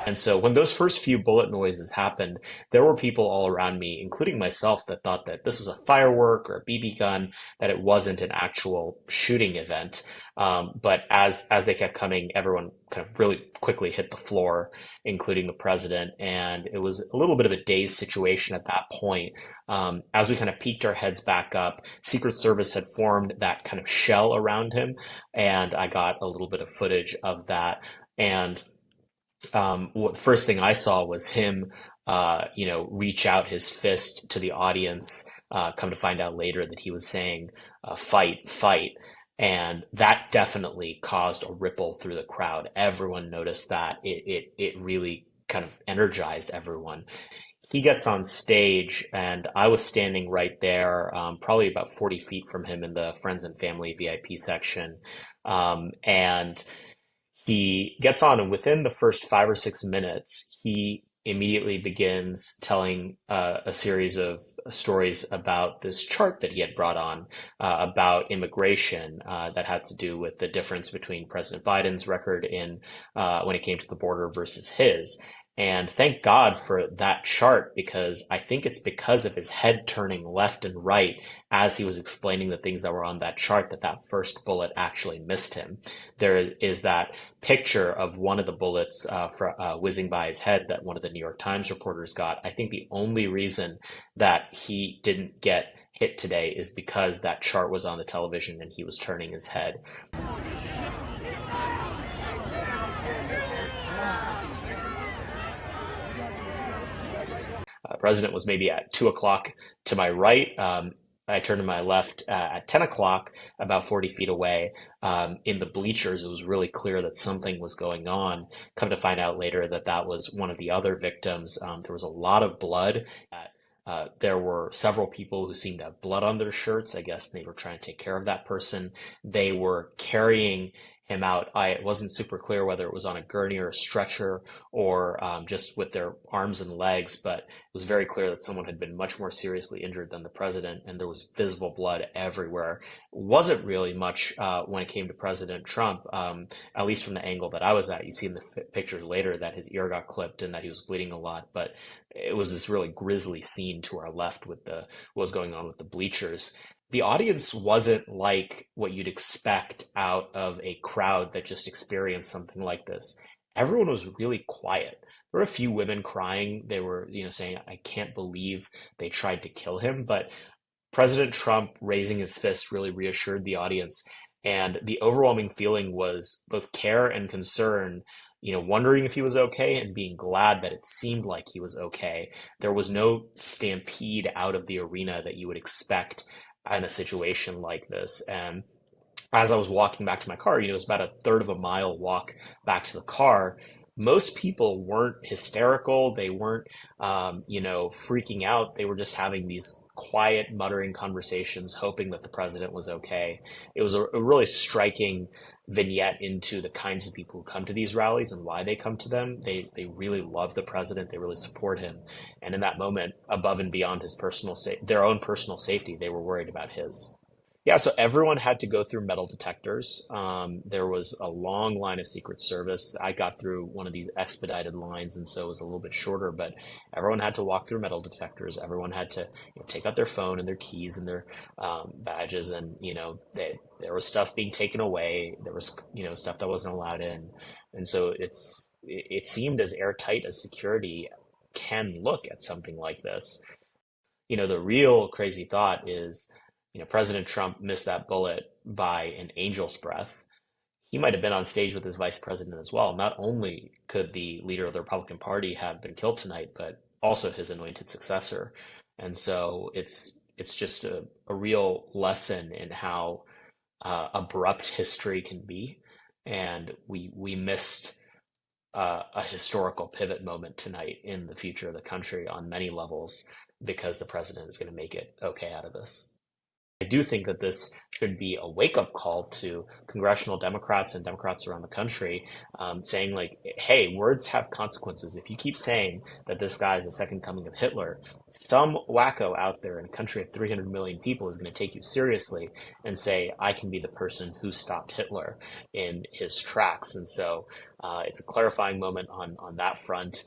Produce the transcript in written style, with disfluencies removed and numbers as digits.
And so when those first few bullet noises happened, there were people all around me, including myself, that thought that this was a firework or a BB gun, that it wasn't an actual shooting event. But as they kept coming, everyone kind of really quickly hit the floor, including the president. And it was a little bit of a dazed situation at that point. As we kind of peeked our heads back up, Secret Service had formed that kind of shell around him, and I got a little bit of footage of that. And the first thing I saw was him, reach out his fist to the audience. Come to find out later that he was saying, "Fight, fight," and that definitely caused a ripple through the crowd. Everyone noticed that. It really kind of energized everyone. He gets on stage, and I was standing right there, probably about 40 feet from him in the friends and family VIP section. And he gets on, and within the first 5 or 6 minutes, he immediately begins telling a series of stories about this chart that he had brought on about immigration that had to do with the difference between President Biden's record in when it came to the border versus his. And thank God for that chart, because I think it's because of his head turning left and right as he was explaining the things that were on that chart that that first bullet actually missed him. There is that picture of one of the bullets whizzing by his head that one of the New York Times reporters got. I think the only reason that he didn't get hit today is because that chart was on the television and he was turning his head. President was maybe at 2 o'clock to my right. I turned to my left at 10 o'clock, about 40 feet away. In the bleachers, it was really clear that something was going on. Come to find out later that that was one of the other victims. There was a lot of blood. There were several people who seemed to have blood on their shirts. I guess they were trying to take care of that person. They were carrying him out. It wasn't super clear whether it was on a gurney or a stretcher or just with their arms and legs, but it was very clear that someone had been much more seriously injured than the president, and there was visible blood everywhere. It wasn't really much when it came to President Trump, at least from the angle that I was at. You see in the pictures later that his ear got clipped and that he was bleeding a lot, but it was this really grisly scene to our left with what was going on with the bleachers. The audience wasn't like what you'd expect out of a crowd that just experienced something like this. Everyone was really quiet. There were a few women crying. They were, saying, "I can't believe they tried to kill him." But President Trump raising his fist really reassured the audience. And the overwhelming feeling was both care and concern, wondering if he was okay and being glad that it seemed like he was okay. There was no stampede out of the arena that you would expect in a situation like this. And as I was walking back to my car, it was about a third of a mile walk back to the car. Most people weren't hysterical. They weren't, freaking out. They were just having these quiet, muttering conversations, hoping that the president was okay. It was a really striking vignette into the kinds of people who come to these rallies and why they come to them. They really love the president. They really support him. And in that moment, above and beyond their own personal safety, they were worried about his. Yeah, so everyone had to go through metal detectors. There was a long line of Secret Service. I got through one of these expedited lines, and so it was a little bit shorter, but everyone had to walk through metal detectors. Everyone had to take out their phone and their keys and their badges, and there was stuff being taken away. There was stuff that wasn't allowed in, and so it seemed as airtight as security can look at something like this. The real crazy thought is, President Trump missed that bullet by an angel's breath. He might have been on stage with his vice president as well. Not only could the leader of the Republican Party have been killed tonight, but also his anointed successor. And so it's just a real lesson in how abrupt history can be. And we missed a historical pivot moment tonight in the future of the country on many levels because the president is going to make it okay out of this. I do think that this should be a wake-up call to congressional Democrats and Democrats around the country, saying like, "Hey, words have consequences. If you keep saying that this guy is the second coming of Hitler, some wacko out there in a country of 300 million people is going to take you seriously and say, I can be the person who stopped Hitler in his tracks." And so it's a clarifying moment on that front.